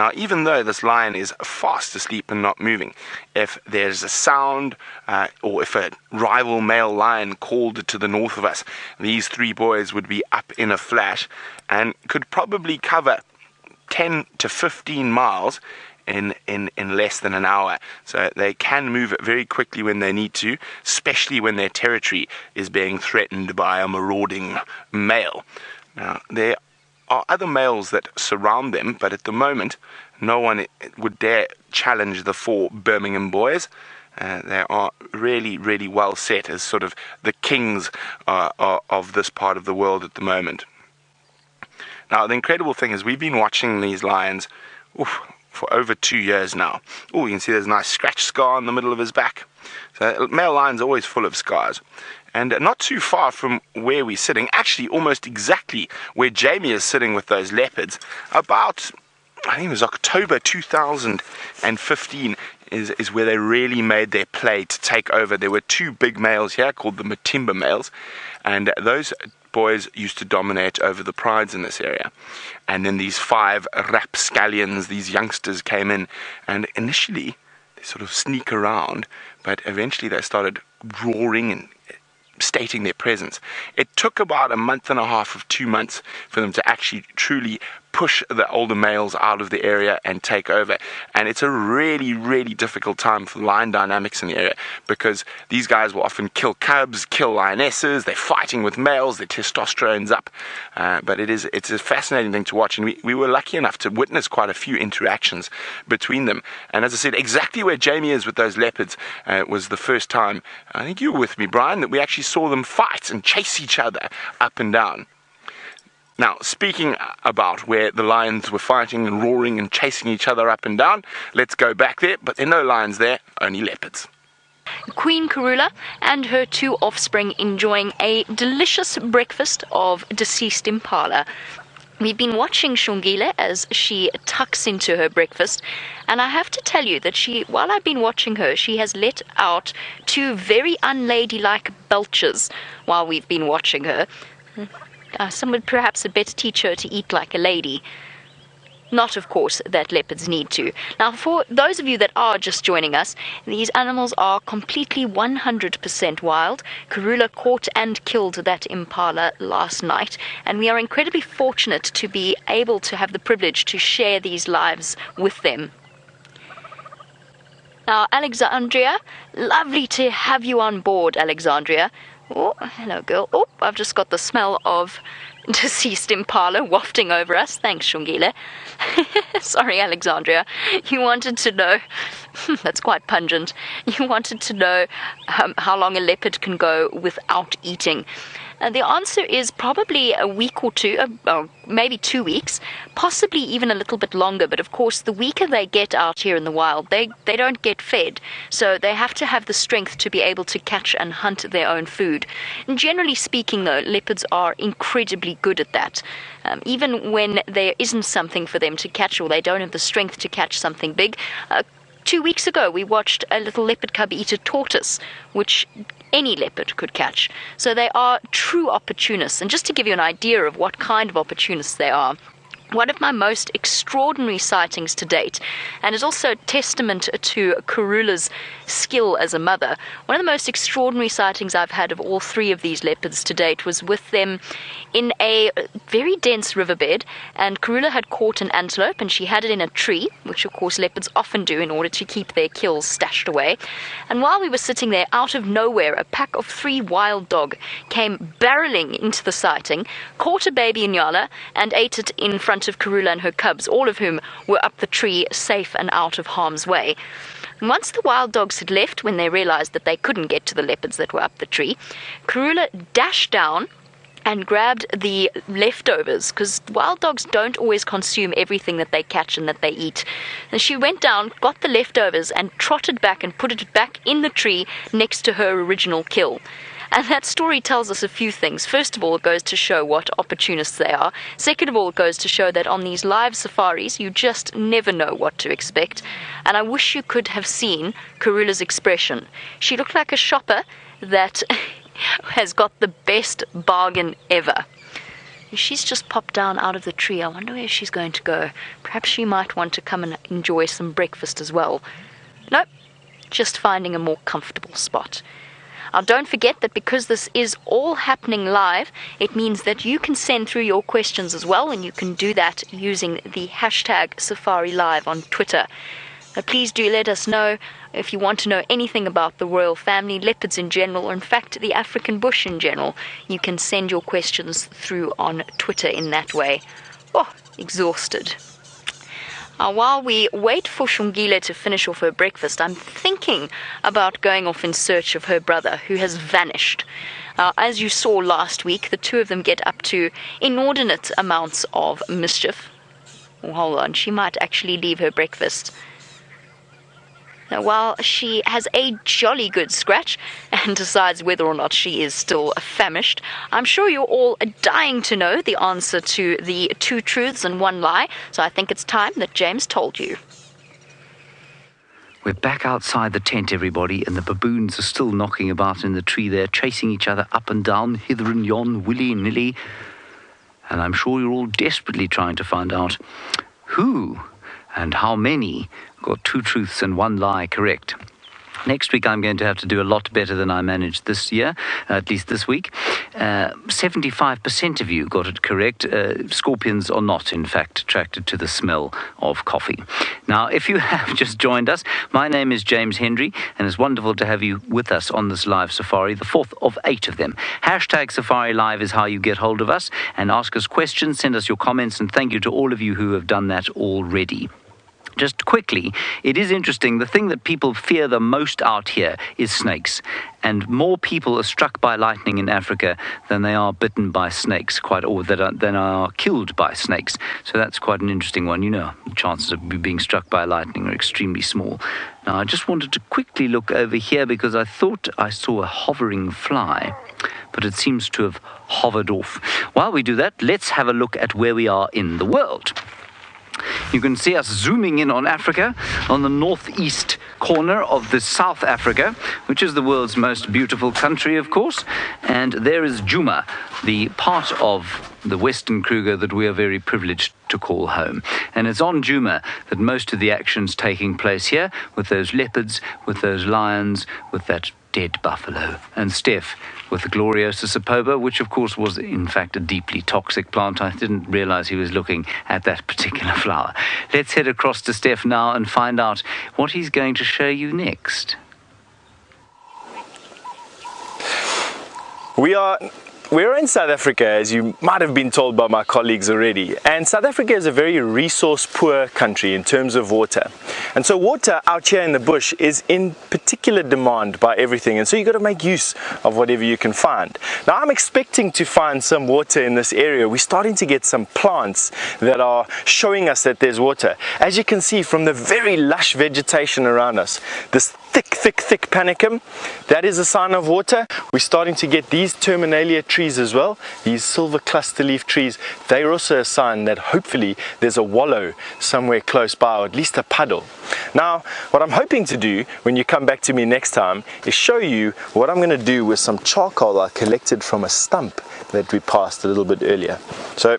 Now, even though this lion is fast asleep and not moving, if there's a sound or if a rival male lion called to the north of us, these three boys would be up in a flash and could probably cover 10 to 15 miles in less than an hour. So they can move very quickly when they need to, especially when their territory is being threatened by a marauding male. Now, there are other males that surround them, but at the moment, no one would dare challenge the four Brimingham Boys. They are really, really well set as sort of the kings of this part of the world at the moment. Now, the incredible thing is we've been watching these lions for over 2 years now. Oh, you can see there's a nice scratch scar in the middle of his back. So male lion's always full of scars. And not too far from where we're sitting, actually almost exactly where Jamie is sitting with those leopards, about, I think it was October 2015 is where they really made their play to take over. There were two big males here called the Matimba males, and those boys used to dominate over the prides in this area. And then these 5 rapscallions, these youngsters, came in, and initially they sort of sneak around, but eventually they started roaring and stating their presence. It took about a month and a half of 2 months for them to actually truly push the older males out of the area and take over. And it's a really, really difficult time for lion dynamics in the area, because these guys will often kill cubs, kill lionesses, they're fighting with males, their testosterone's up. But it's a fascinating thing to watch, and we were lucky enough to witness quite a few interactions between them. And as I said, exactly where Jamie is with those leopards was the first time, I think you were with me, Brian, that we actually saw them fight and chase each other up and down. Now, speaking about where the lions were fighting and roaring and chasing each other up and down, let's go back there, but there are no lions there, only leopards. Queen Karula and her 2 offspring enjoying a delicious breakfast of deceased impala. We've been watching Xongile as she tucks into her breakfast, and I have to tell you that while I've been watching her, she has let out 2 very unladylike belches while we've been watching her. Someone perhaps had better teach her to eat like a lady. Not, of course, that leopards need to. Now, for those of you that are just joining us, these animals are completely 100% wild. Karula caught and killed that impala last night, and we are incredibly fortunate to be able to have the privilege to share these lives with them. Now, Alexandria, lovely to have you on board, Alexandria. Oh, hello, girl. Oh, I've just got the smell of deceased impala wafting over us. Thanks, Xongile. Sorry, Alexandria. You wanted to know... That's quite pungent. You wanted to know how long a leopard can go without eating. The answer is probably a week or 2, or maybe 2 weeks, possibly even a little bit longer. But of course, the weaker they get out here in the wild, they don't get fed. So they have to have the strength to be able to catch and hunt their own food. And generally speaking, though, leopards are incredibly good at that. Even when there isn't something for them to catch, or they don't have the strength to catch something big. 2 weeks ago, we watched a little leopard cub eat a tortoise, which any leopard could catch. So they are true opportunists. And just to give you an idea of what kind of opportunists they are, one of my most extraordinary sightings to date, and is also a testament to Karula's skill as a mother, one of the most extraordinary sightings I've had of all 3 of these leopards to date was with them in a very dense riverbed, and Karula had caught an antelope, and she had it in a tree, which of course leopards often do in order to keep their kills stashed away. And while we were sitting there, out of nowhere, a pack of 3 wild dog came barreling into the sighting, caught a baby inyala, and ate it in front of Karula and her cubs, all of whom were up the tree, safe and out of harm's way. And once the wild dogs had left, when they realized that they couldn't get to the leopards that were up the tree, Karula dashed down and grabbed the leftovers, because wild dogs don't always consume everything that they catch and that they eat. And she went down, got the leftovers, and trotted back and put it back in the tree next to her original kill. And that story tells us a few things. First of all, it goes to show what opportunists they are. Second of all, it goes to show that on these live safaris, you just never know what to expect. And I wish you could have seen Karula's expression. She looked like a shopper that has got the best bargain ever. She's just popped down out of the tree. I wonder where she's going to go. Perhaps she might want to come and enjoy some breakfast as well. Nope, just finding a more comfortable spot. Now, don't forget that because this is all happening live, it means that you can send through your questions as well, and you can do that using the hashtag #SafariLive on Twitter. Now, please do let us know if you want to know anything about the royal family, leopards in general, or in fact the African bush in general. You can send your questions through on Twitter in that way. Oh, exhausted. Now, while we wait for Xongile to finish off her breakfast, I'm thinking about going off in search of her brother, who has vanished. As you saw last week, the two of them get up to inordinate amounts of mischief. Oh, hold on, she might actually leave her breakfast. Now, while she has a jolly good scratch and decides whether or not she is still famished, I'm sure you're all dying to know the answer to the 2 truths and 1 lie, so I think it's time that James told you. We're back outside the tent, everybody, and the baboons are still knocking about in the tree there, chasing each other up and down, hither and yon, willy-nilly. And I'm sure you're all desperately trying to find out who and how many got 2 truths and 1 lie correct. Next week I'm going to have to do a lot better than I managed this year, at least this week. 75% of you got it correct. Scorpions are not, in fact, attracted to the smell of coffee. Now, if you have just joined us, my name is James Hendry, and it's wonderful to have you with us on this live safari, the 4th of 8 of them. Hashtag Safari Live is how you get hold of us and ask us questions, send us your comments, and thank you to all of you who have done that already. Just quickly, it is interesting, the thing that people fear the most out here is snakes. And more people are struck by lightning in Africa than they are bitten by snakes, than are killed by snakes. So that's quite an interesting one. You know, the chances of being struck by lightning are extremely small. Now, I just wanted to quickly look over here because I thought I saw a hovering fly, but it seems to have hovered off. While we do that, let's have a look at where we are in the world. You can see us zooming in on Africa, on the northeast corner of the South Africa, which is the world's most beautiful country, of course. And there is Djuma, the part of the Western Kruger that we are very privileged to call home. And it's on Djuma that most of the action's taking place here, with those leopards, with those lions, with that dead buffalo, and Stef with the Gloriosa sapoba, which of course was in fact a deeply toxic plant. I didn't realize he was looking at that particular flower. Let's head across to Stef now and find out what he's going to show you next. We're in South Africa, as you might have been told by my colleagues already, and South Africa is a very resource-poor country in terms of water. And so water out here in the bush is in particular demand by everything, and so you've got to make use of whatever you can find. Now, I'm expecting to find some water in this area. We're starting to get some plants that are showing us that there's water. As you can see from the very lush vegetation around us, this thick panicum, that is a sign of water. We're starting to get these terminalia trees as well, these silver cluster leaf trees. They're also a sign that hopefully there's a wallow somewhere close by, or at least a puddle. Now, what I'm hoping to do when you come back to me next time is show you what I'm going to do with some charcoal I collected from a stump that we passed a little bit earlier. So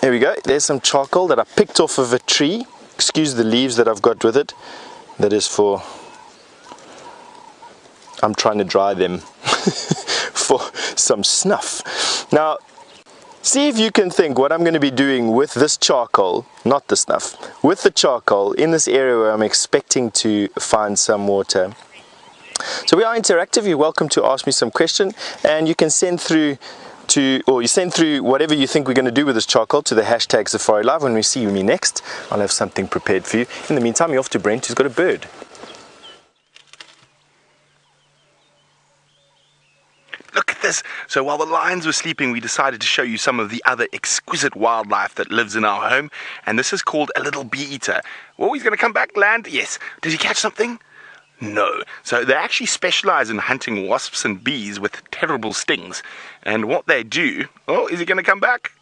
here we go, there's some charcoal that I picked off of a tree. Excuse the leaves that I've got with it. That is for, I'm trying to dry them for some snuff. Now, see if you can think what I'm going to be doing with this charcoal, not the snuff, with the charcoal in this area where I'm expecting to find some water. So we are interactive. You're welcome to ask me some question, and you can send through whatever you think we're going to do with this charcoal to the hashtag Safari Live. When we see me next, I'll have something prepared for you. In the meantime, you're off to Brent, who's got a bird. Look at this. So while the lions were sleeping, we decided to show you some of the other exquisite wildlife that lives in our home. And this is called a little bee-eater. Oh, he's going to come back, land? Yes. Did he catch something? No. So they actually specialize in hunting wasps and bees with terrible stings. And what they do... Oh, is he going to come back?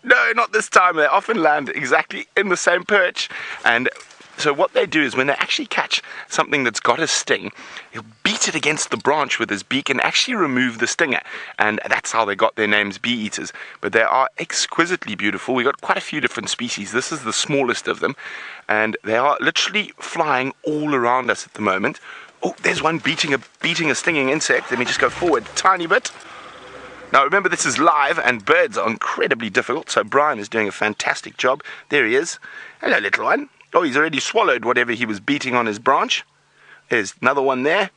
No, not this time. They often land exactly in the same perch. And so what they do is when they actually catch something that's got a sting, he'll beat beat it against the branch with his beak and actually remove the stinger. And that's how they got their names, bee eaters. But they are exquisitely beautiful. We got quite a few different species. This is the smallest of them. And they are literally flying all around us at the moment. Oh, there's one beating a stinging insect. Let me just go forward a tiny bit. Now remember, this is live and birds are incredibly difficult, so Brian is doing a fantastic job. There he is. Hello, little one. Oh, he's already swallowed whatever he was beating on his branch. There's another one there.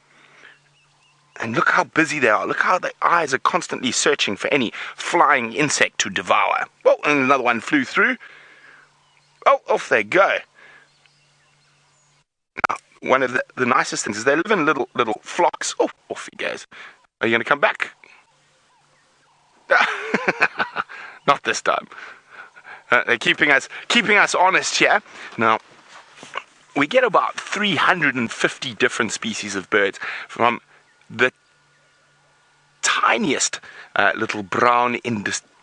And look how busy they are. Look how their eyes are constantly searching for any flying insect to devour. Oh, and another one flew through. Oh, off they go. Now, one of the nicest things is they live in little flocks. Oh, off he goes. Are you going to come back? Not this time. They're keeping us honest here. Now, we get about 350 different species of birds, from the tiniest little brown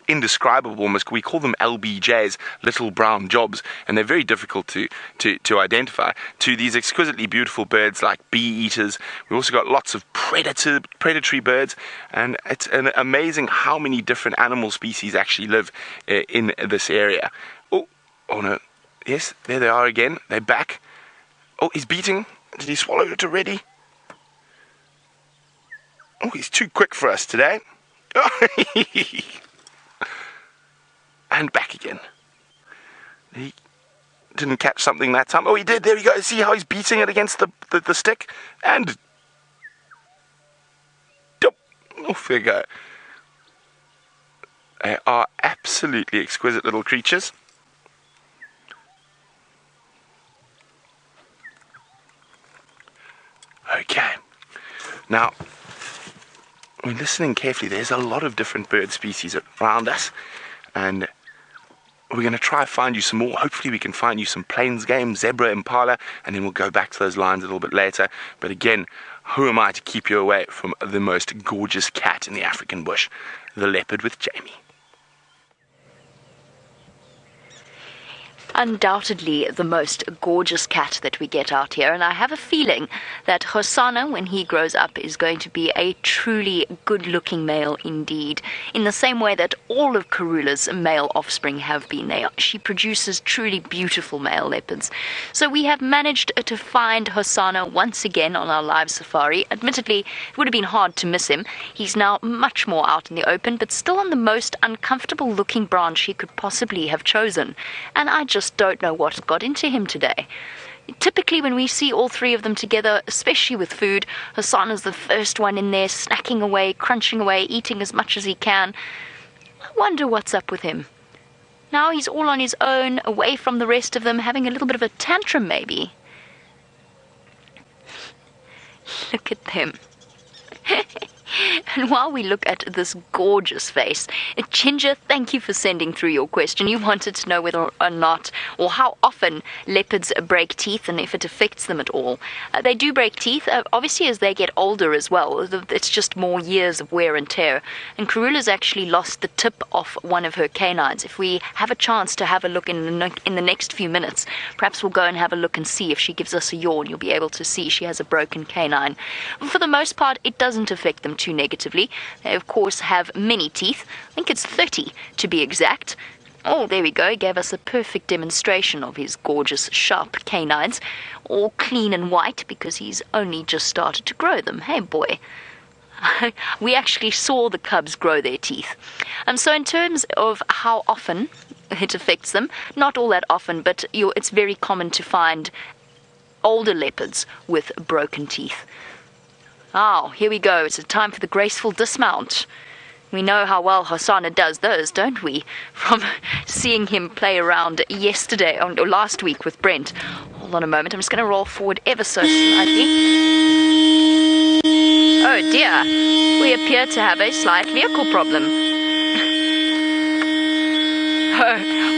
indescribable, we call them LBJs, little brown jobs, and they're very difficult to identify, to these exquisitely beautiful birds like bee eaters. We've also got lots of predatory birds, and it's amazing how many different animal species actually live in this area. Oh no, yes, there they are again, they're back. Oh, he's beating. Did he swallow it already? Oh, he's too quick for us today. And back again. He didn't catch something that time. Oh, he did. There we go. See how he's beating it against the stick? And off they go. They are absolutely exquisite little creatures. Okay. Now, when listening carefully, there's a lot of different bird species around us, and we're going to try to find you some more. Hopefully we can find you some plains game, zebra, impala, and then we'll go back to those lines a little bit later. But again, who am I to keep you away from the most gorgeous cat in the African bush, the leopard with Jamie? Undoubtedly the most gorgeous cat that we get out here, and I have a feeling that Hosana, when he grows up, is going to be a truly good-looking male indeed, in the same way that all of Karula's male offspring have been. She produces truly beautiful male leopards. So we have managed to find Hosana once again on our live safari. Admittedly, it would have been hard to miss him. He's now much more out in the open, but still on the most uncomfortable looking branch he could possibly have chosen, and I just don't know what got into him today. Typically when we see all three of them together, especially with food, Hosana's the first one in there, snacking away, crunching away, eating as much as he can. I wonder what's up with him. Now he's all on his own, away from the rest of them, having a little bit of a tantrum maybe. Look at them. And while we look at this gorgeous face, Ginger, thank you for sending through your question. You wanted to know whether or not, or how often leopards break teeth and if it affects them at all. They do break teeth, obviously as they get older as well. It's just more years of wear and tear. And Karula's actually lost the tip off one of her canines. If we have a chance to have a look in the next few minutes, perhaps we'll go and have a look and see. If she gives us a yawn, you'll be able to see she has a broken canine. For the most part, it doesn't affect them too negatively. They of course have many teeth. I think it's 30 to be exact. Oh, there we go. He gave us a perfect demonstration of his gorgeous sharp canines, all clean and white because he's only just started to grow them. Hey boy. We actually saw the cubs grow their teeth. So in terms of how often it affects them, not all that often, but it's very common to find older leopards with broken teeth. Oh, here we go. It's a time for the graceful dismount. We know how well Hosana does those, don't we? From seeing him play around yesterday, or last week with Brent. Hold on a moment. I'm just going to roll forward ever so slightly. Oh dear. We appear to have a slight vehicle problem.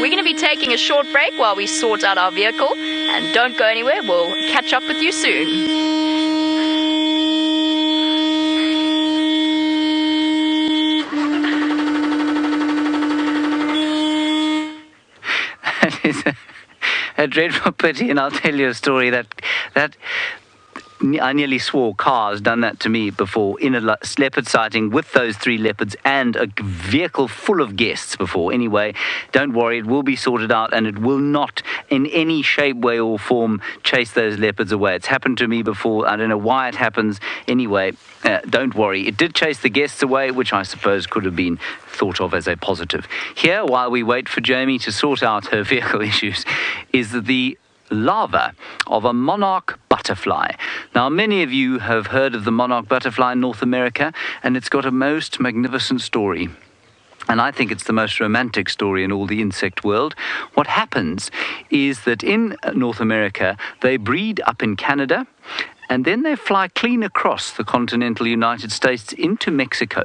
We're going to be taking a short break while we sort out our vehicle. And don't go anywhere. We'll catch up with you soon. A dreadful pity, and I'll tell you a story that I nearly swore cars done that to me before in a leopard sighting with those 3 leopards and a vehicle full of guests before. Anyway, don't worry, it will be sorted out and it will not in any shape, way or form chase those leopards away. It's happened to me before. I don't know why it happens. Anyway, don't worry. It did chase the guests away, which I suppose could have been thought of as a positive. Here, while we wait for Jamie to sort out her vehicle issues, is the larva of a monarch butterfly. Now, many of you have heard of the monarch butterfly in North America, and it's got a most magnificent story. And I think it's the most romantic story in all the insect world. What happens is that in North America, they breed up in Canada, and then they fly clean across the continental United States into Mexico.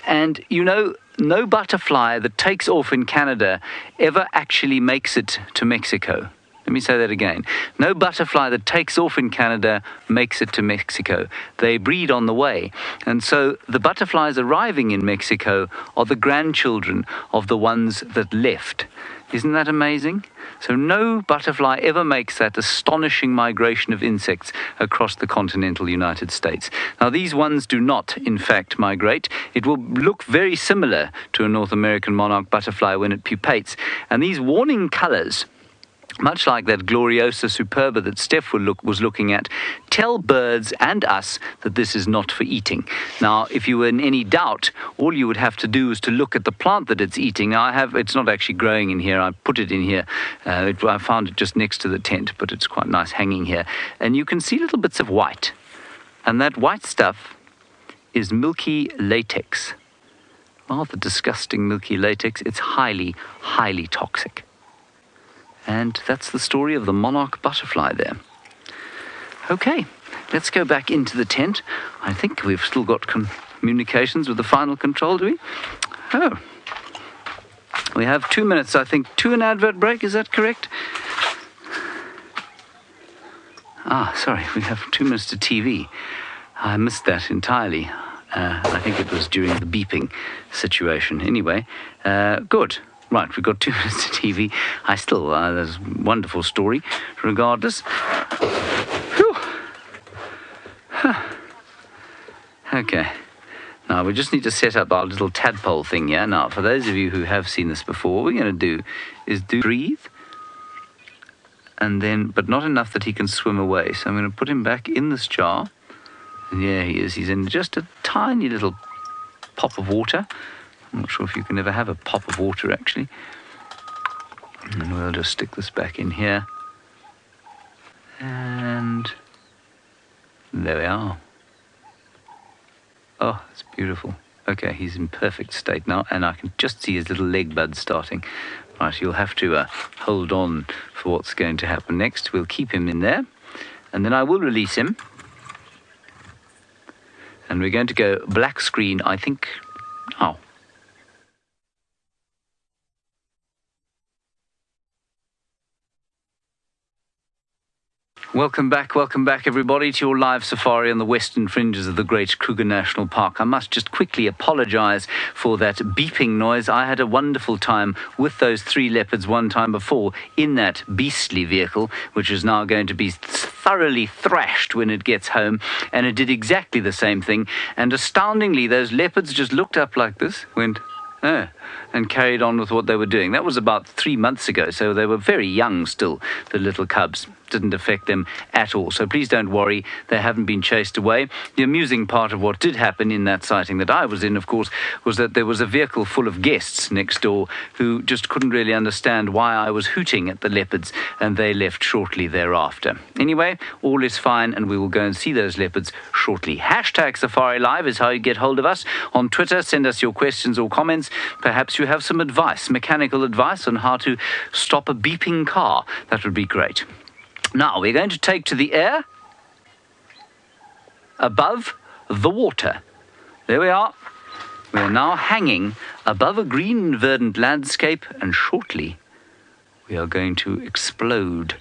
And, you know, no butterfly that takes off in Canada ever actually makes it to Mexico. Let me say that again. No butterfly that takes off in Canada makes it to Mexico. They breed on the way. And so the butterflies arriving in Mexico are the grandchildren of the ones that left. Isn't that amazing? So no butterfly ever makes that astonishing migration of insects across the continental United States. Now, these ones do not, in fact, migrate. It will look very similar to a North American monarch butterfly when it pupates. And these warning colors, much like that Gloriosa superba that Stef was looking at, tell birds and us that this is not for eating. Now, if you were in any doubt, all you would have to do is to look at the plant that it's eating. Now, it's not actually growing in here. I put it in here. I found it just next to the tent, but it's quite nice hanging here. And you can see little bits of white. And that white stuff is milky latex. Rather disgusting milky latex. It's highly, highly toxic. And that's the story of the monarch butterfly there. Okay, let's go back into the tent. I think we've still got communications with the final control, do we? Oh. We have 2 minutes, I think, to an advert break. Is that correct? Sorry, we have 2 minutes to TV. I missed that entirely. I think it was during the beeping situation. Anyway, good. Right, we've got 2 minutes to TV. That's a wonderful story, regardless. Whew. Okay. Now, we just need to set up our little tadpole thing here. Now, for those of you who have seen this before, what we're going to do is breathe, and then, but not enough that he can swim away. So I'm going to put him back in this jar. And there he is. He's in just a tiny little pop of water. I'm not sure if you can ever have a pop of water, actually. And we'll just stick this back in here. And there we are. Oh, it's beautiful. Okay, he's in perfect state now, and I can just see his little leg buds starting. Right, you'll have to hold on for what's going to happen next. We'll keep him in there, and then I will release him. And we're going to go black screen, I think. Oh. Welcome back, everybody, to your live safari on the western fringes of the Great Kruger National Park. I must just quickly apologize for that beeping noise. I had a wonderful time with those 3 leopards one time before in that beastly vehicle, which is now going to be thoroughly thrashed when it gets home, and it did exactly the same thing. And astoundingly, those leopards just looked up like this, went, oh, and carried on with what they were doing. That was about 3 months ago, so they were very young still, the little cubs. Didn't affect them at all. So please don't worry, they haven't been chased away. The amusing part of what did happen in that sighting that I was in, of course, was that there was a vehicle full of guests next door who just couldn't really understand why I was hooting at the leopards, and they left shortly thereafter. Anyway, all is fine, and we will go and see those leopards shortly. Hashtag Safari Live is how you get hold of us. On Twitter, send us your questions or comments. Perhaps you have some advice, mechanical advice on how to stop a beeping car. That would be great. Now, we're going to take to the air above the water. There we are. We are now hanging above a green and verdant landscape, and shortly we are going to explode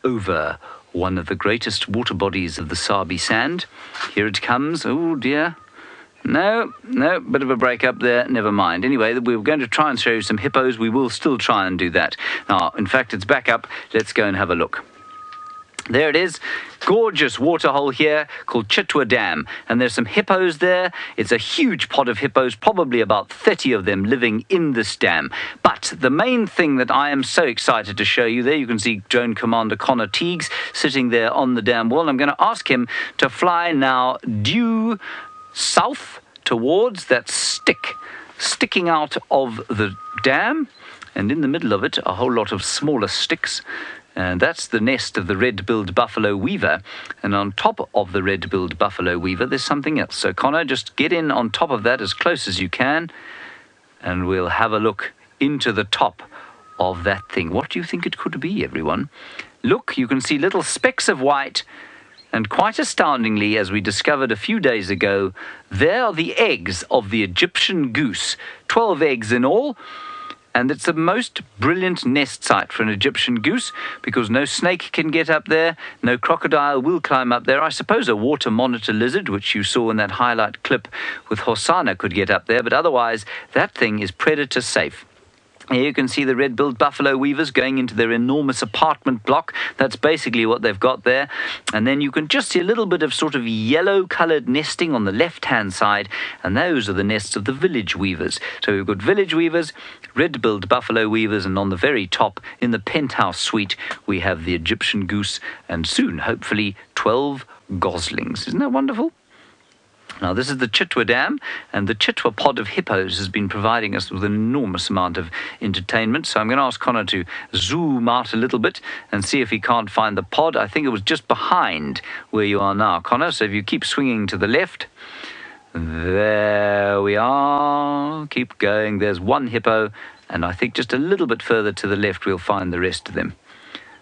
over one of the greatest water bodies of the Sabi Sand. Here it comes. Oh, dear. No, bit of a break up there. Never mind. Anyway, we were going to try and show you some hippos. We will still try and do that. Now, in fact, it's back up. Let's go and have a look. There it is, gorgeous waterhole here called Chitwa Dam, and there's some hippos there. It's a huge pod of hippos, probably about 30 of them living in this dam. But the main thing that I am so excited to show you, there you can see Drone Commander Connor Teagues sitting there on the dam wall. I'm going to ask him to fly now due south towards that sticking out of the dam, and in the middle of it a whole lot of smaller sticks. And that's the nest of the red-billed buffalo weaver. And on top of the red-billed buffalo weaver, there's something else. So, Connor, just get in on top of that as close as you can, and we'll have a look into the top of that thing. What do you think it could be, everyone? Look, you can see little specks of white, and quite astoundingly, as we discovered a few days ago, there are the eggs of the Egyptian goose. 12 eggs in all. And it's the most brilliant nest site for an Egyptian goose because no snake can get up there, no crocodile will climb up there. I suppose a water monitor lizard, which you saw in that highlight clip with Hosana, could get up there, but otherwise that thing is predator safe. Here you can see the red-billed buffalo weavers going into their enormous apartment block. That's basically what they've got there. And then you can just see a little bit of sort of yellow-coloured nesting on the left-hand side, and those are the nests of the village weavers. So we've got village weavers, red-billed buffalo weavers, and on the very top, in the penthouse suite, we have the Egyptian goose, and soon, hopefully, 12 goslings. Isn't that wonderful? Now, this is the Chitwa Dam, and the Chitwa pod of hippos has been providing us with an enormous amount of entertainment. So I'm going to ask Connor to zoom out a little bit and see if he can't find the pod. I think it was just behind where you are now, Connor. So if you keep swinging to the left, there we are. Keep going. There's one hippo, and I think just a little bit further to the left we'll find the rest of them.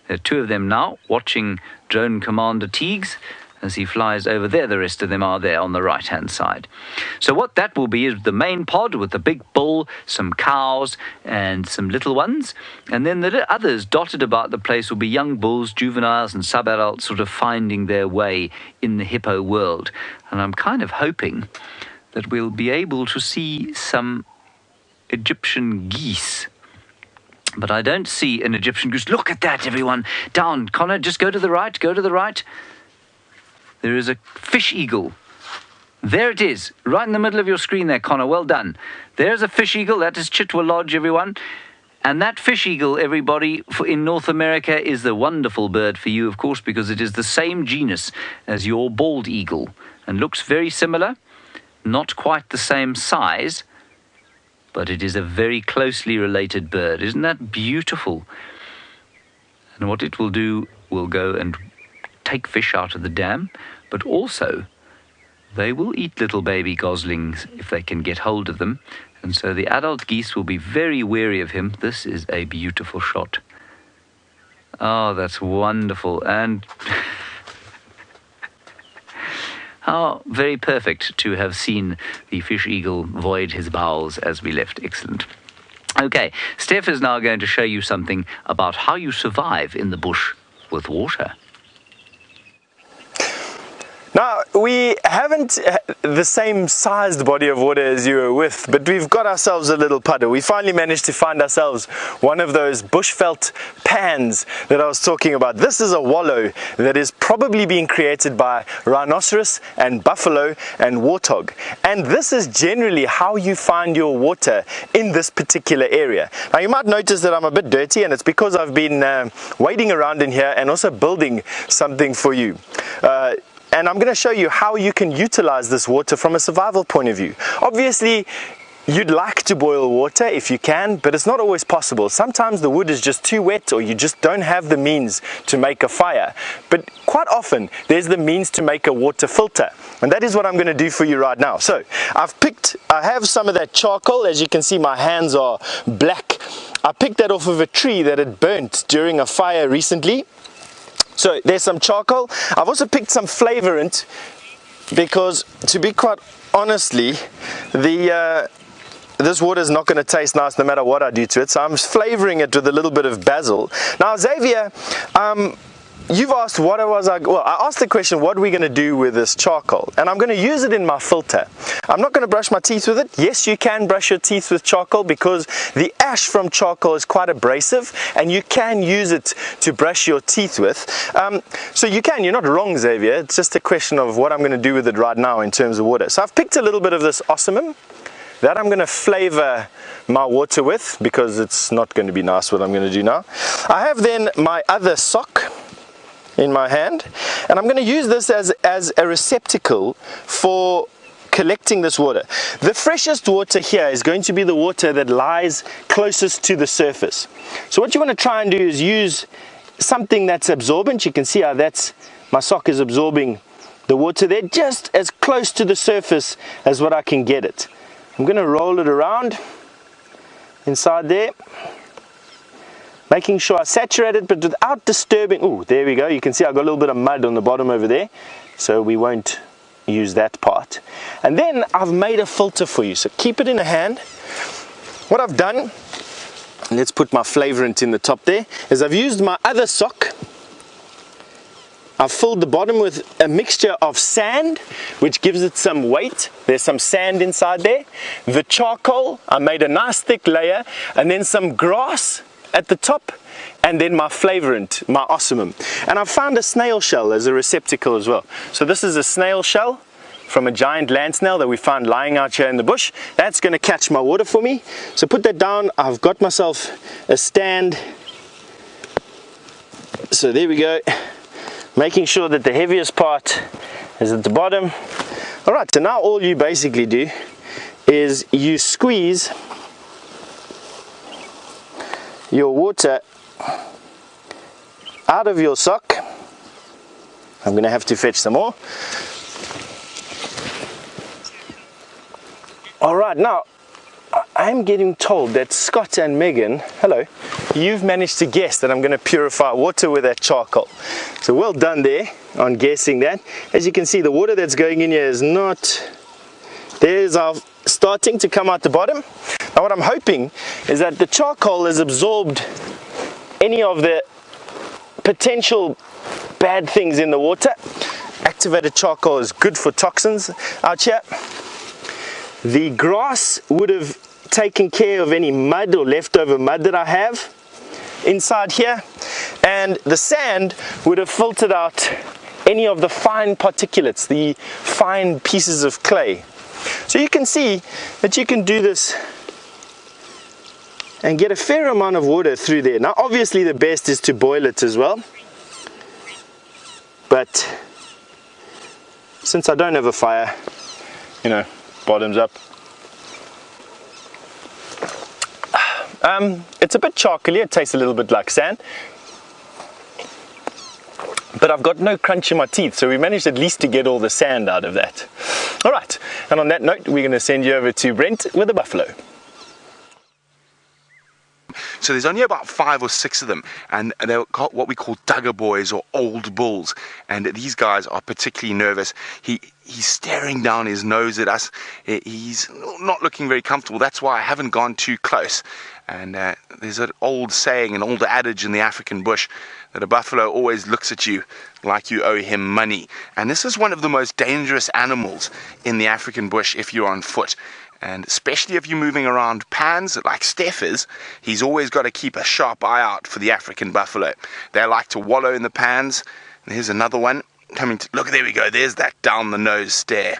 There are two of them now, watching Drone Commander Teagues. As he flies over there, the rest of them are there on the right-hand side. So what that will be is the main pod with the big bull, some cows, and some little ones. And then the others dotted about the place will be young bulls, juveniles, and sub-adults sort of finding their way in the hippo world. And I'm kind of hoping that we'll be able to see some Egyptian geese. But I don't see an Egyptian goose. Look at that, everyone. Down, Connor, just go to the right, go to the right. There is a fish eagle. There it is, right in the middle of your screen there, Connor. Well done. There's a fish eagle. That is Chitwa Lodge, everyone. And that fish eagle, everybody, in North America is the wonderful bird for you, of course, because it is the same genus as your bald eagle and looks very similar. Not quite the same size, but it is a very closely related bird. Isn't that beautiful? And what it will do will go and take fish out of the dam, but also they will eat little baby goslings if they can get hold of them, and so the adult geese will be very wary of him. This is a beautiful shot. Oh, that's wonderful, and how very perfect to have seen the fish eagle void his bowels as we left. Excellent. Okay, Stef is now going to show you something about how you survive in the bush with water. Now, we haven't the same sized body of water as you were with, but we've got ourselves a little puddle. We finally managed to find ourselves one of those bushveld pans that I was talking about. This is a wallow that is probably being created by rhinoceros and buffalo and warthog. And this is generally how you find your water in this particular area. Now, you might notice that I'm a bit dirty, and it's because I've been wading around in here and also building something for you. And I'm going to show you how you can utilize this water from a survival point of view. Obviously, you'd like to boil water if you can, but it's not always possible. Sometimes the wood is just too wet, or you just don't have the means to make a fire. But quite often, there's the means to make a water filter. And that is what I'm going to do for you right now. So, I have some of that charcoal. As you can see, my hands are black. I picked that off of a tree that had burnt during a fire recently. So there's some charcoal. I've also picked some flavorant because, to be quite honestly, this water is not going to taste nice no matter what I do to it. So I'm flavoring it with a little bit of basil. Now, Xavier, you've asked I asked the question, what are we going to do with this charcoal? And I'm going to use it in my filter. I'm not going to brush my teeth with it. Yes, you can brush your teeth with charcoal because the ash from charcoal is quite abrasive and you can use it to brush your teeth with. So you're not wrong, Xavier. It's just a question of what I'm going to do with it right now in terms of water. So I've picked a little bit of this osmium that I'm going to flavor my water with because it's not going to be nice what I'm going to do now. I have then my other sock in my hand, and I'm going to use this as a receptacle for collecting this water. The freshest water here is going to be the water that lies closest to the surface. So what you want to try and do is use something that's absorbent. You can see how my sock is absorbing the water there, just as close to the surface as what I can get it. I'm going to roll it around inside there, making sure I saturate it, but without disturbing. Oh, there we go. You can see I've got a little bit of mud on the bottom over there, so we won't use that part. And then I've made a filter for you, so keep it in a hand. What I've done, let's put my flavorant in the top there, is I've used my other sock. I've filled the bottom with a mixture of sand, which gives it some weight. There's some sand inside there. The charcoal, I made a nice thick layer, and then some grass at the top, and then my flavorant, my osmium. And I've found a snail shell as a receptacle as well. So this is a snail shell from a giant land snail that we found lying out here in the bush. That's going to catch my water for me. So put that down. I've got myself a stand. So there we go. Making sure that the heaviest part is at the bottom. All right, so now all you basically do is you squeeze your water out of your sock. I'm going to have to fetch some more. All right, now I'm getting told that Scott and Megan, hello, you've managed to guess that I'm going to purify water with that charcoal. So well done there on guessing that. As you can see, the water that's going in here is not, there's our starting to come out the bottom. Now what I'm hoping is that the charcoal has absorbed any of the potential bad things in the water. Activated charcoal is good for toxins out here. The grass would have taken care of any mud or leftover mud that I have inside here, and the sand would have filtered out any of the fine particulates, the fine pieces of clay. So you can see that you can do this and get a fair amount of water through there. Now obviously the best is to boil it as well, but since I don't have a fire, bottoms up. It's a bit charcoaly, it tastes a little bit like sand, but I've got no crunch in my teeth, so we managed at least to get all the sand out of that. All right, and on that note, we're going to send you over to Brent with a buffalo. So there's only about 5 or 6 of them, and they're called what we call Dugger boys or old bulls. And these guys are particularly nervous. He's staring down his nose at us. He's not looking very comfortable. That's why I haven't gone too close. And there's an old saying, an old adage in the African bush, that a buffalo always looks at you like you owe him money. And this is one of the most dangerous animals in the African bush if you're on foot. And especially if you're moving around pans like Stef is, he's always got to keep a sharp eye out for the African buffalo. They like to wallow in the pans. And here's another one coming to, look, there we go, there's that down the nose stare.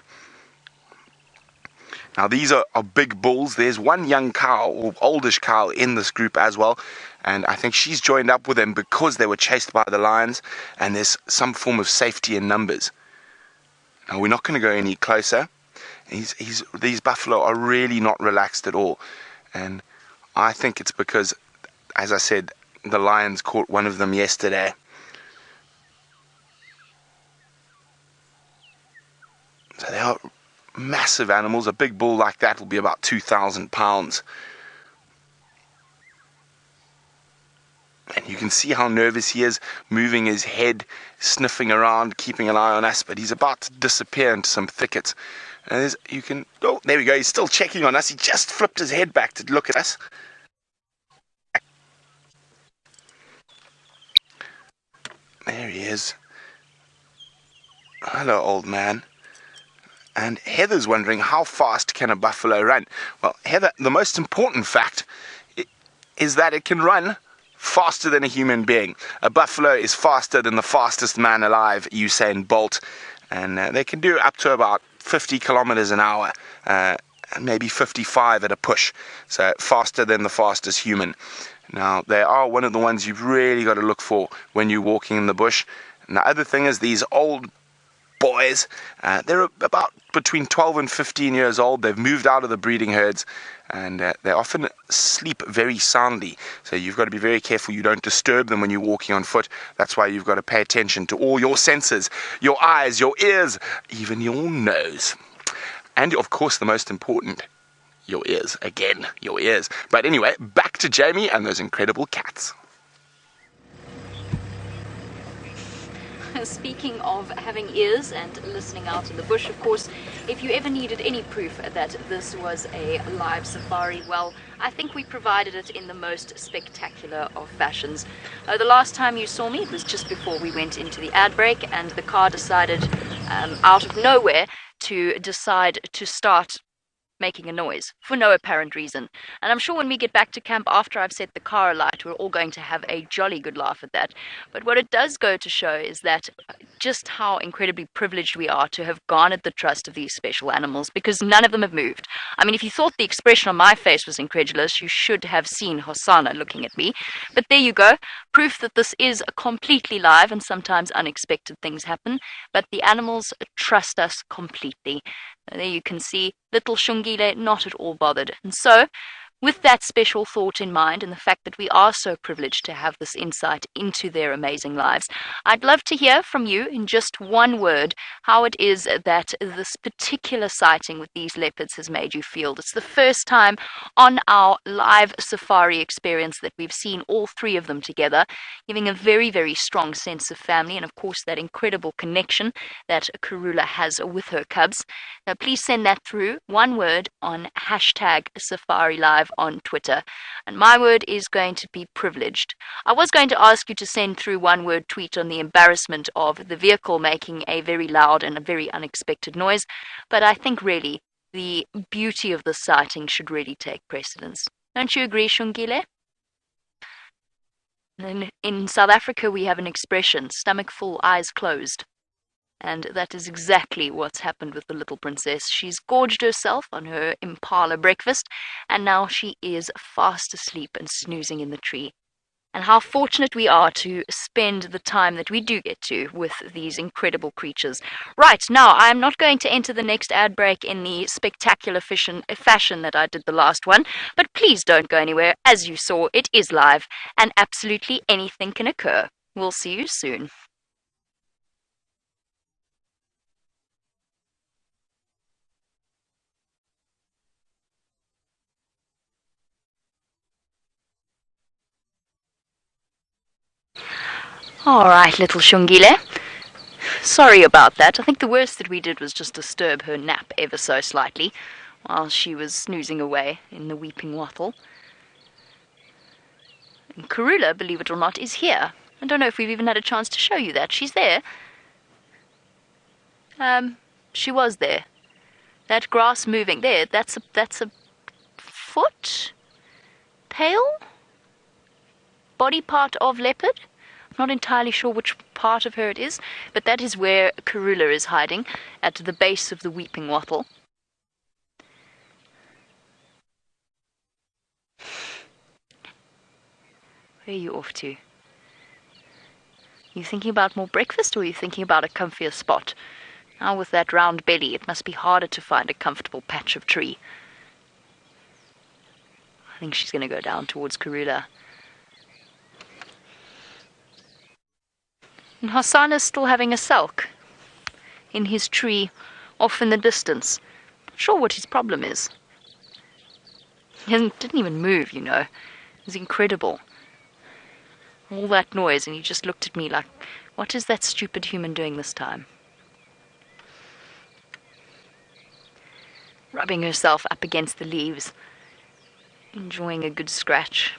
Now these are big bulls. There's one young cow, or oldish cow, in this group as well. And I think she's joined up with them because they were chased by the lions, and there's some form of safety in numbers. Now we're not going to go any closer. These buffalo are really not relaxed at all, and I think it's because, as I said, the lions caught one of them yesterday. So they are massive animals. A big bull like that will be about 2,000 pounds. And you can see how nervous he is, moving his head, sniffing around, keeping an eye on us, but he's about to disappear into some thickets. And oh, there we go, he's still checking on us. He just flipped his head back to look at us. There he is. Hello, old man. And Heather's wondering, how fast can a buffalo run? Well, Heather, the most important fact is that it can run faster than a human being. A buffalo is faster than the fastest man alive, Usain Bolt, and they can do up to about 50 kilometers an hour, and maybe 55 at a push, so faster than the fastest human. Now, they are one of the ones you've really got to look for when you're walking in the bush. And the other thing is these old boys, they're about between 12 and 15 years old. They've moved out of the breeding herds, and they often sleep very soundly. So you've got to be very careful you don't disturb them when you're walking on foot. That's why you've got to pay attention to all your senses, your eyes, your ears, even your nose. And of course, the most important, your ears. Again, your ears. But anyway, back to Jamie and those incredible cats. Speaking of having ears and listening out in the bush, of course, if you ever needed any proof that this was a live safari, well, I think we provided it in the most spectacular of fashions. The last time you saw me, it was just before we went into the ad break, and the car decided, out of nowhere, to decide to start making a noise for no apparent reason. And I'm sure when we get back to camp after I've set the car alight, we're all going to have a jolly good laugh at that. But what it does go to show is that just how incredibly privileged we are to have garnered the trust of these special animals, because none of them have moved. I mean, if you thought the expression on my face was incredulous, you should have seen Hosana looking at me. But there you go, proof that this is completely live, and sometimes unexpected things happen, but the animals trust us completely. There you can see little Xongile not at all bothered. And so, with that special thought in mind, and the fact that we are so privileged to have this insight into their amazing lives, I'd love to hear from you in just one word how it is that this particular sighting with these leopards has made you feel. It's the first time on our live safari experience that we've seen all three of them together, giving a very, very strong sense of family, and of course that incredible connection that Karula has with her cubs. Now please send that through, one word, on #SafariLive on Twitter. And my word is going to be privileged. I was going to ask you to send through one word tweet on the embarrassment of the vehicle making a very loud and a very unexpected noise, but I think really the beauty of the sighting should really take precedence. Don't you agree, Xongile? In South Africa we have an expression, stomach full, eyes closed. And that is exactly what's happened with the little princess. She's gorged herself on her impala breakfast, and now she is fast asleep and snoozing in the tree. And how fortunate we are to spend the time that we do get to with these incredible creatures. Right, now I am not going to enter the next ad break in the spectacular fashion that I did the last one, but please don't go anywhere. As you saw, it is live, and absolutely anything can occur. We'll see you soon. All right, little Xongile. Sorry about that. I think the worst that we did was just disturb her nap ever so slightly while she was snoozing away in the weeping wattle. And Karula, believe it or not, is here. I don't know if we've even had a chance to show you that. She's there. She was there. That grass moving there, that's a foot? Pale? Body part of leopard? I'm not entirely sure which part of her it is, but that is where Karula is hiding, at the base of the weeping wattle. Where are you off to? You thinking about more breakfast, or are you thinking about a comfier spot? Now with that round belly, it must be harder to find a comfortable patch of tree. I think she's going to go down towards Karula. And Hosana's still having a sulk in his tree off in the distance. Not sure what his problem is. He didn't even move, you know. It was incredible. All that noise, and he just looked at me like, what is that stupid human doing this time? Rubbing herself up against the leaves, enjoying a good scratch.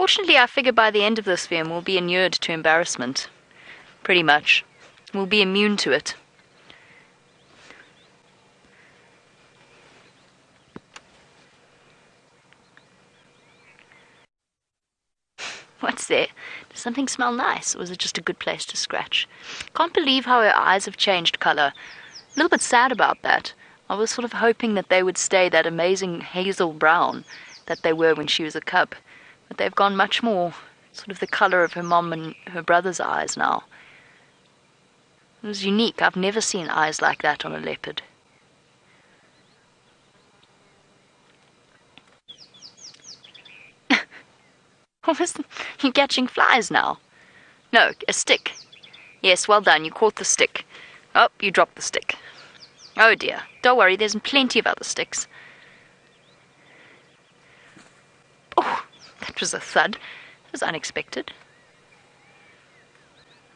Unfortunately, I figure by the end of this film we'll be inured to embarrassment. Pretty much. We'll be immune to it. What's there? Does something smell nice, or is it just a good place to scratch? Can't believe how her eyes have changed colour. A little bit sad about that. I was sort of hoping that they would stay that amazing hazel brown that they were when she was a cub. But they've gone much more sort of the colour of her mom and her brother's eyes now. It was unique. I've never seen eyes like that on a leopard. What was the... You're catching flies now? No, a stick. Yes, well done. You caught the stick. Oh, you dropped the stick. Oh dear. Don't worry, there's plenty of other sticks. Oh, that was a thud. That was unexpected.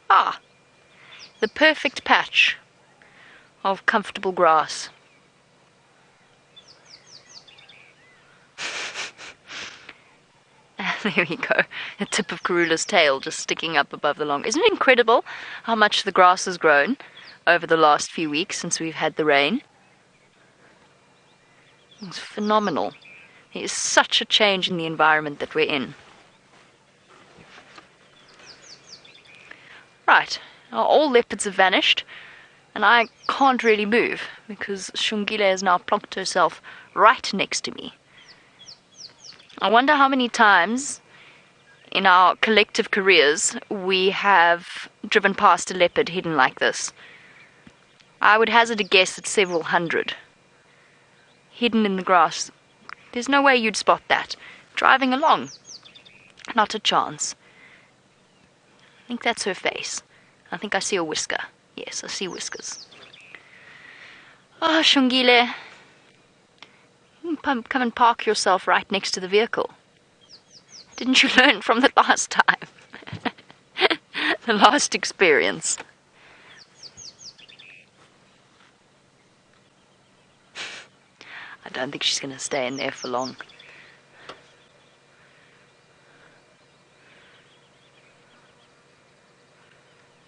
Ah, the perfect patch of comfortable grass. There we go. The tip of Karula's tail just sticking up above the long. Isn't it incredible how much the grass has grown over the last few weeks since we've had the rain? It's phenomenal. There is such a change in the environment that we're in. Right. Now all leopards have vanished, and I can't really move because Xongile has now plonked herself right next to me. I wonder how many times in our collective careers we have driven past a leopard hidden like this. I would hazard a guess at several hundred. Hidden in the grass. There's no way you'd spot that. Driving along. Not a chance. I think that's her face. I think I see a whisker. Yes, I see whiskers. Oh, Xongile. Come and park yourself right next to the vehicle. Didn't you learn from the last time? The last experience. I don't think she's going to stay in there for long.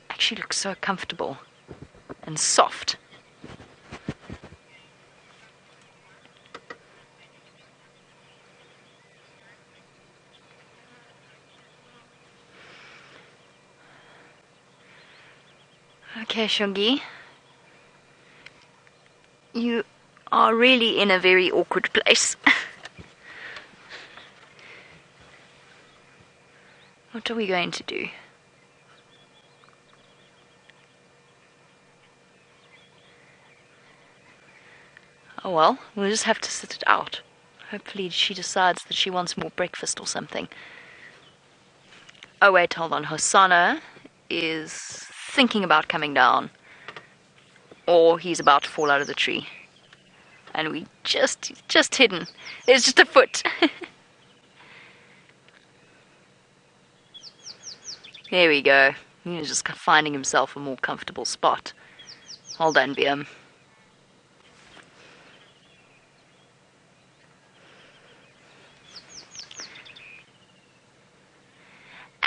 Actually looks so comfortable and soft. Okay, Xongi. You are really in a very awkward place. What are we going to do? Oh well, we'll just have to sit it out. Hopefully she decides that she wants more breakfast or something. Oh wait, hold on. Hosana is thinking about coming down. Or he's about to fall out of the tree. And we just hidden. It's just a foot. There we go. He's just finding himself a more comfortable spot. Hold on, BM.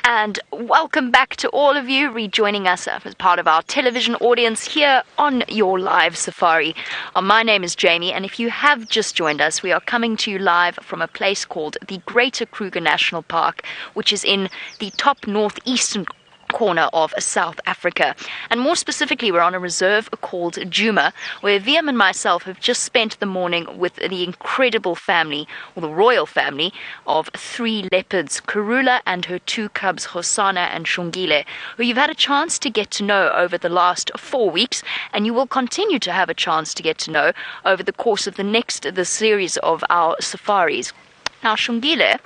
And welcome back to all of you rejoining us as part of our television audience here on your live safari. My name is Jamie, and if you have just joined us, we are coming to you live from a place called the Greater Kruger National Park, which is in the top northeastern corner of South Africa. And more specifically, we're on a reserve called Djuma, where VM and myself have just spent the morning with the incredible family, or the royal family, of 3 leopards, Karula and her 2 cubs, Hosana and Xongile, who you've had a chance to get to know over the last 4 weeks, and you will continue to have a chance to get to know over the course of the series of our safaris. Now, Xongile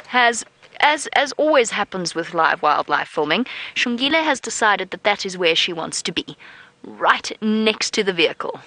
has, as always happens with live wildlife filming, Xongile has decided that that is where she wants to be, right next to the vehicle.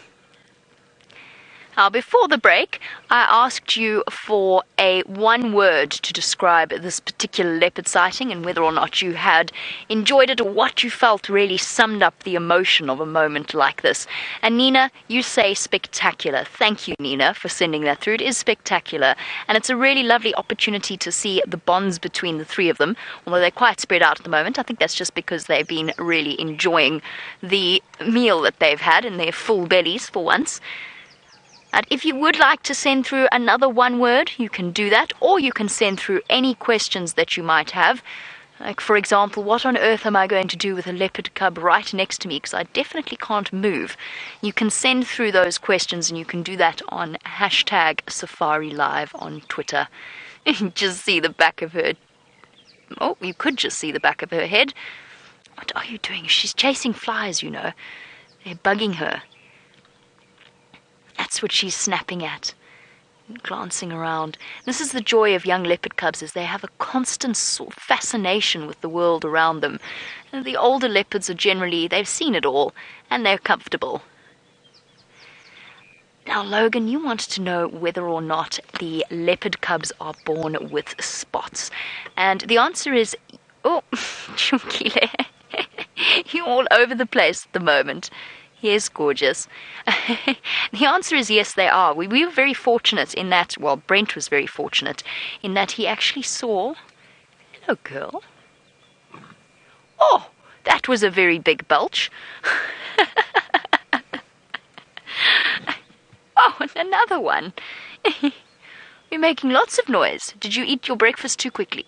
Now, before the break, I asked you for a one word to describe this particular leopard sighting and whether or not you had enjoyed it or what you felt really summed up the emotion of a moment like this. And Nina, you say spectacular. Thank you, Nina, for sending that through. It is spectacular, and it's a really lovely opportunity to see the bonds between the three of them, although they're quite spread out at the moment. I think that's just because they've been really enjoying the meal that they've had in their full bellies for once. And if you would like to send through another one word, you can do that, or you can send through any questions that you might have. Like, for example, what on earth am I going to do with a leopard cub right next to me, because I definitely can't move? You can send through those questions, and you can do that on #SafariLive on Twitter. Just see the back of her... Oh, you could just see the back of her head. What are you doing? She's chasing flies, you know. They're bugging her. That's what she's snapping at, glancing around. This is the joy of young leopard cubs, is they have a constant sort of fascination with the world around them. And the older leopards are generally, they've seen it all, and they're comfortable. Now, Logan, you wanted to know whether or not the leopard cubs are born with spots. And the answer is, oh, Xongile, you're all over the place at the moment. Yes, gorgeous. The answer is yes, they are. We were very fortunate in that, well, Brent was very fortunate in that he actually saw... Hello, girl. Oh, that was a very big belch. Oh, and another one. You're making lots of noise. Did you eat your breakfast too quickly?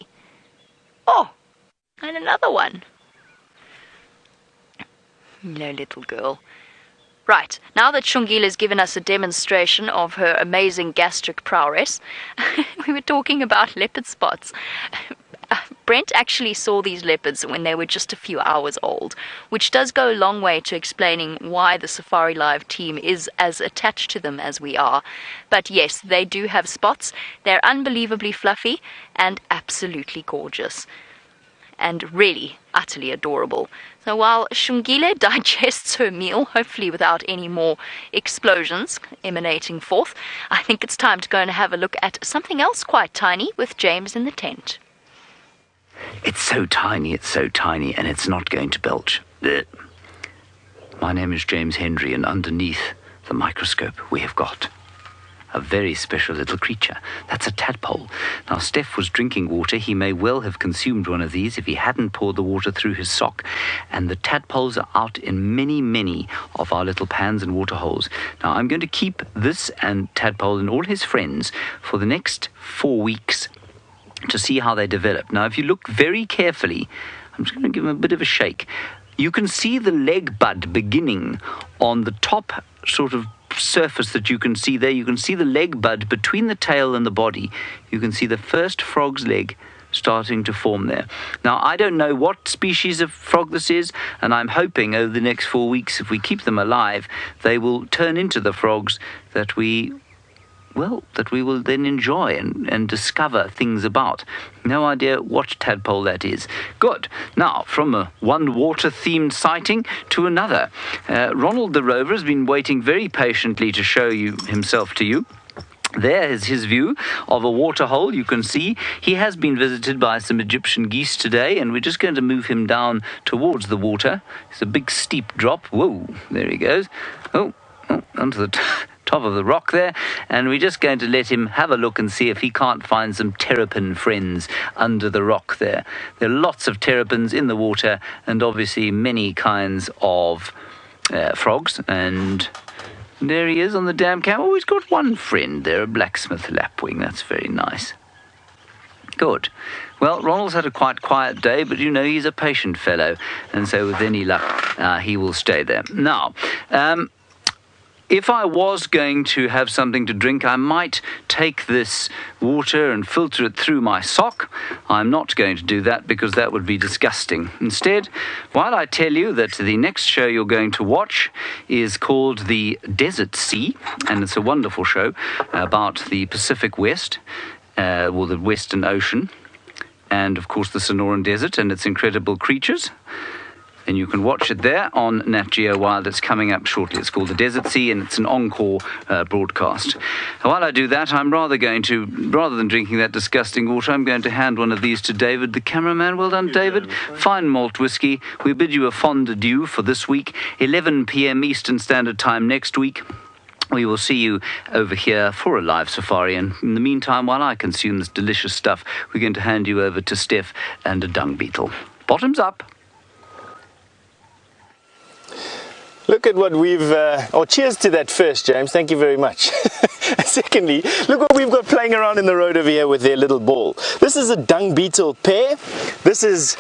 Oh, and another one. No, little girl. Right, now that Xongile has given us a demonstration of her amazing gastric prowess, we were talking about leopard spots. Brent actually saw these leopards when they were just a few hours old, which does go a long way to explaining why the Safari Live team is as attached to them as we are. But yes, they do have spots. They're unbelievably fluffy and absolutely gorgeous. And really, utterly adorable. So while Xongile digests her meal, hopefully without any more explosions emanating forth, I think it's time to go and have a look at something else quite tiny with James in the tent. It's so tiny, and it's not going to belch. Blech. My name is James Henry, and underneath the microscope we have got a very special little creature. That's a tadpole. Now, Stef was drinking water. He may well have consumed one of these if he hadn't poured the water through his sock. And the tadpoles are out in many, many of our little pans and water holes. Now, I'm going to keep this and Tadpole and all his friends for the next 4 weeks to see how they develop. Now, if you look very carefully, I'm just going to give him a bit of a shake. You can see the leg bud beginning on the top sort of surface that you can see there. You can see the leg bud between the tail and the body. You can see the first frog's leg starting to form there. Now, I don't know what species of frog this is, and I'm hoping over the next 4 weeks, if we keep them alive, they will turn into the frogs that we will then enjoy and discover things about. No idea what tadpole that is. Good. Now, from one water-themed sighting to another. Ronald the Rover has been waiting very patiently to show himself to you. There is his view of a waterhole. You can see he has been visited by some Egyptian geese today, and we're just going to move him down towards the water. It's a big steep drop. Whoa, there he goes. Oh, onto the top of the rock there, and we're just going to let him have a look and see if he can't find some terrapin friends under the rock there. There are lots of terrapins in the water, and obviously many kinds of frogs, and there he is on the dam cam. Oh, he's got one friend there, a blacksmith lapwing. That's very nice. Good. Well, Ronald's had a quite quiet day, but you know he's a patient fellow, and so with any luck, he will stay there. Now, if I was going to have something to drink, I might take this water and filter it through my sock. I'm not going to do that because that would be disgusting. Instead, while I tell you that the next show you're going to watch is called The Desert Sea, and it's a wonderful show about the Pacific West, or the Western Ocean, and of course the Sonoran Desert and its incredible creatures. And you can watch it there on Nat.Geo Wild. It's coming up shortly. It's called The Desert Sea, and it's an encore broadcast. While I do that, I'm rather than drinking that disgusting water, I'm going to hand one of these to David, the cameraman. Well done, David. Fine malt whiskey. We bid you a fond adieu for this week. 11 p.m. Eastern Standard Time next week. We will see you over here for a live safari, and in the meantime, while I consume this delicious stuff, we're going to hand you over to Stef and a dung beetle. Bottoms up. Look at what we've, cheers to that first, James, thank you very much. Secondly, look what we've got playing around in the road over here with their little ball. This is a dung beetle pair. This is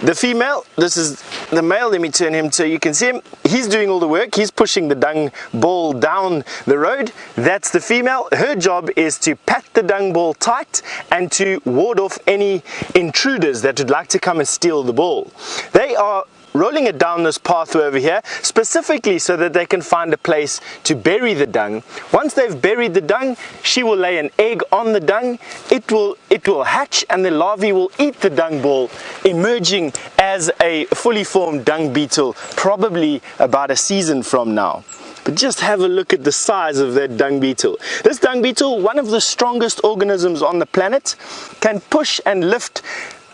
the female, this is the male. Let me turn him so you can see him. He's doing all the work. He's pushing the dung ball down the road. That's the female. Her job is to pat the dung ball tight and to ward off any intruders that would like to come and steal the ball. They are rolling it down this pathway over here specifically so that they can find a place to bury the dung. Once they've buried the dung, she will lay an egg on the dung. It will hatch, and the larvae will eat the dung ball, emerging as a fully formed dung beetle probably about a season from now. But just have a look at the size of that dung beetle. This dung beetle, one of the strongest organisms on the planet, can push and lift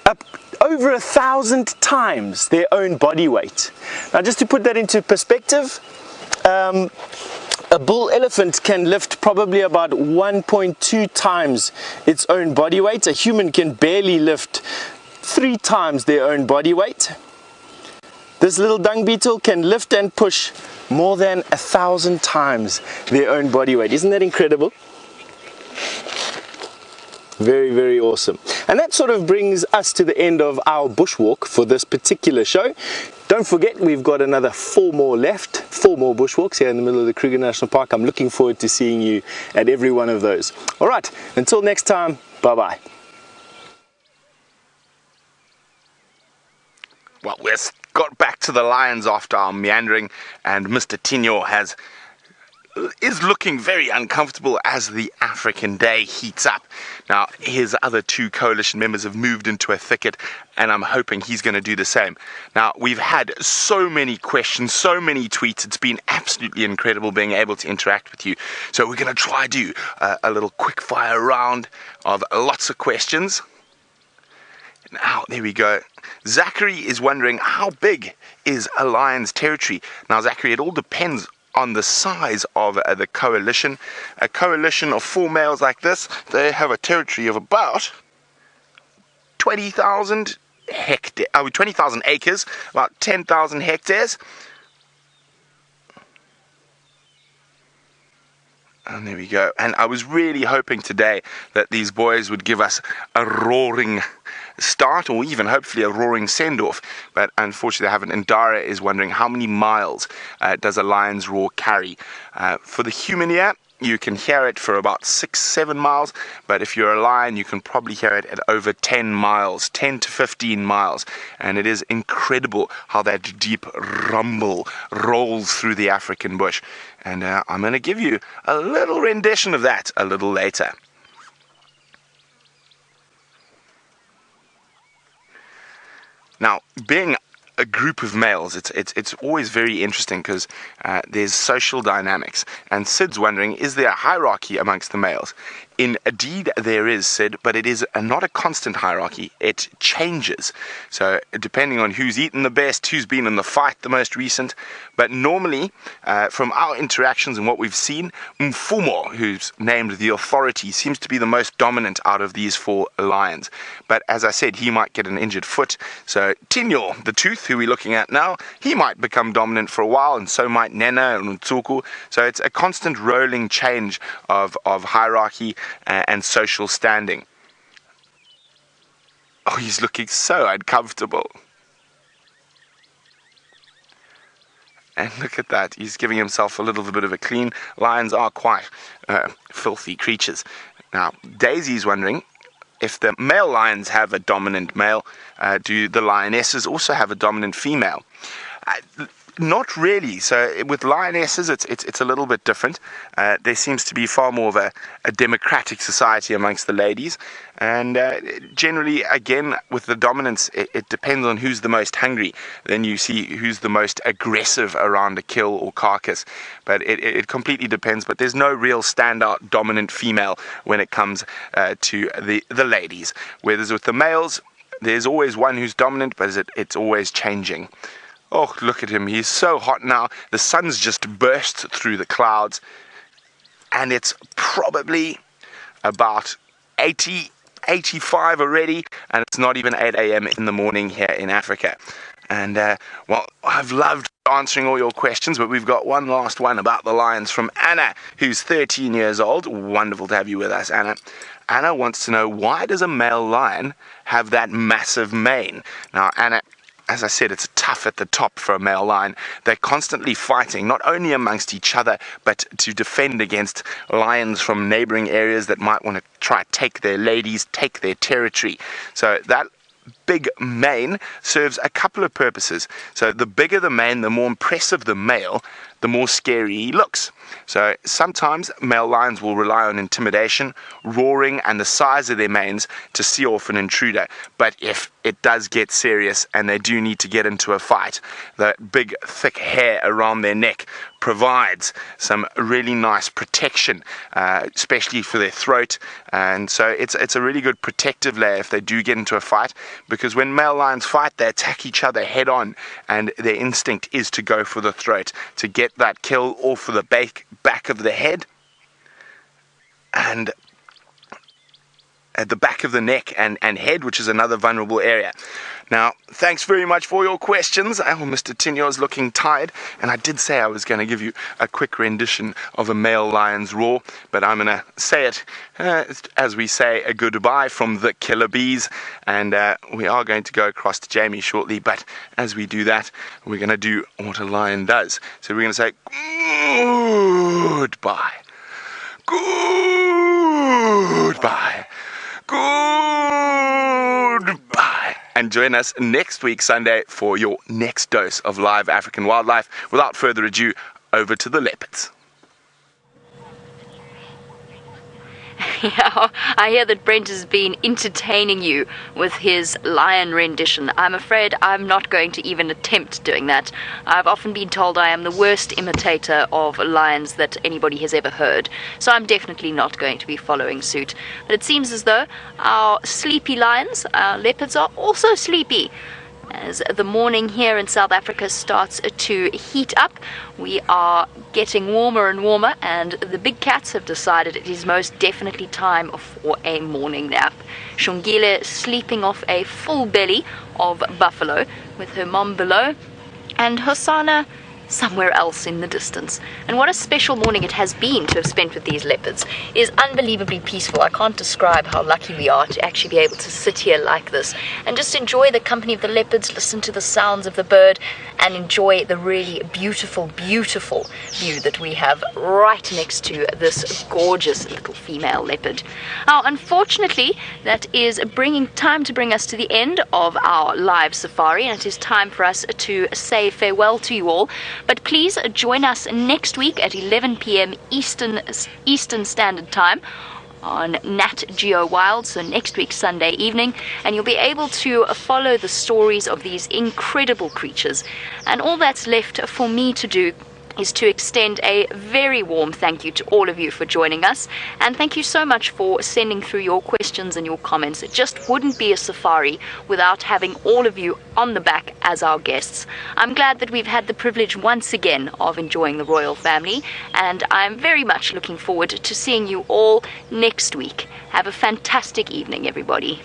up over 1,000 times their own body weight. Now, just to put that into perspective, a bull elephant can lift probably about 1.2 times its own body weight. A human can barely lift 3 times their own body weight. This little dung beetle can lift and push more than 1,000 times their own body weight. Isn't that incredible? Very, very awesome. And that sort of brings us to the end of our bushwalk for this particular show. Don't forget, we've got another 4 more left, 4 more bushwalks here in the middle of the Kruger National Park. I'm looking forward to seeing you at every one of those. All right, until next time, bye-bye. Well, we got back to the lions after our meandering, and Mr. Tinyo is looking very uncomfortable as the African day heats up. Now, his other 2 coalition members have moved into a thicket, and I'm hoping he's going to do the same. Now, we've had so many questions, so many tweets. It's been absolutely incredible being able to interact with you. So we're going to try to do a little quick fire round of lots of questions. Now, there we go. Zachary is wondering, how big is a lion's territory? Now, Zachary, it all depends on the size of the coalition. A coalition of 4 males like this, they have a territory of about 20,000 acres, about 10,000 hectares. And there we go. And I was really hoping today that these boys would give us a roaring start, or even hopefully a roaring send-off, but unfortunately they haven't. And Dara is wondering, how many miles does a lion's roar carry? For the human ear, you can hear it for about 6-7 miles, but if you're a lion, you can probably hear it at over 10 miles, 10 to 15 miles, and it is incredible how that deep rumble rolls through the African bush. And I'm going to give you a little rendition of that a little later. Now, being a group of males, it's always very interesting because there's social dynamics. And Sid's wondering, is there a hierarchy amongst the males? Indeed, there is, Sid, but it is not a constant hierarchy. It changes. So depending on who's eaten the best, who's been in the fight the most recent. But normally, from our interactions and what we've seen, Mfumo, who's named the authority, seems to be the most dominant out of these 4 lions. But as I said, he might get an injured foot. So Tinyo, the tooth, who we're looking at now, he might become dominant for a while, and so might Nena and Mtsuku. So it's a constant rolling change of hierarchy and social standing. Oh, he's looking so uncomfortable. And look at that, he's giving himself a little bit of a clean. Lions are quite filthy creatures. Now, Daisy's wondering, if the male lions have a dominant male, do the lionesses also have a dominant female? Not really. So with lionesses, it's a little bit different. There seems to be far more of a democratic society amongst the ladies, and generally, again, with the dominance, it depends on who's the most hungry. Then you see who's the most aggressive around a kill or carcass. But it completely depends. But there's no real standout dominant female when it comes to the ladies. Whereas with the males, there's always one who's dominant, but it's always changing. Oh, look at him. He's so hot now. The sun's just burst through the clouds. And it's probably about 80, 85 already. And it's not even 8 a.m. in the morning here in Africa. And, well, I've loved answering all your questions, but we've got one last one about the lions from Anna, who's 13 years old. Wonderful to have you with us, Anna. Anna wants to know, why does a male lion have that massive mane? Now, Anna, as I said, it's tough at the top for a male lion. They're constantly fighting, not only amongst each other, but to defend against lions from neighboring areas that might want to try to take their ladies, take their territory. So that big mane serves a couple of purposes. So the bigger the mane, the more impressive the male, the more scary he looks. So sometimes male lions will rely on intimidation, roaring, and the size of their manes to see off an intruder. But if it does get serious and they do need to get into a fight, the big thick hair around their neck provides some really nice protection, especially for their throat. And so it's a really good protective layer if they do get into a fight, because when male lions fight, they attack each other head on, and their instinct is to go for the throat, to get that kill, or for the back of the head, and at the back of the neck and head, which is another vulnerable area. Now, thanks very much for your questions. Oh, Mr. Tinyo's looking tired, and I did say I was going to give you a quick rendition of a male lion's roar, but I'm going to say it as we say a goodbye from the killer bees, and we are going to go across to Jamie shortly, but as we do that, we're going to do what a lion does. So we're going to say goodbye. Goodbye. Goodbye. And join us next week, Sunday, for your next dose of live African wildlife. Without further ado, over to the leopards. Yeah, I hear that Brent has been entertaining you with his lion rendition. I'm afraid I'm not going to even attempt doing that. I've often been told I am the worst imitator of lions that anybody has ever heard, so I'm definitely not going to be following suit. But it seems as though our sleepy lions, our leopards, are also sleepy. As the morning here in South Africa starts to heat up, we are getting warmer and warmer, and the big cats have decided it is most definitely time for a morning nap. Xongile sleeping off a full belly of buffalo with her mom below, and Hosana somewhere else in the distance. And what a special morning it has been to have spent with these leopards. It is unbelievably peaceful. I can't describe how lucky we are to actually be able to sit here like this and just enjoy the company of the leopards, listen to the sounds of the bird, and enjoy the really beautiful, beautiful view that we have right next to this gorgeous little female leopard. Now, unfortunately, that is time to bring us to the end of our live safari, and it is time for us to say farewell to you all. But please join us next week at 11 p.m. Eastern Standard Time on Nat.Geo Wild, so next week Sunday evening, and you'll be able to follow the stories of these incredible creatures. And all that's left for me to do is to extend a very warm thank you to all of you for joining us, and thank you so much for sending through your questions and your comments. It just wouldn't be a safari without having all of you on the back as our guests. I'm glad that we've had the privilege once again of enjoying the royal family, and I'm very much looking forward to seeing you all next week. Have a fantastic evening, everybody.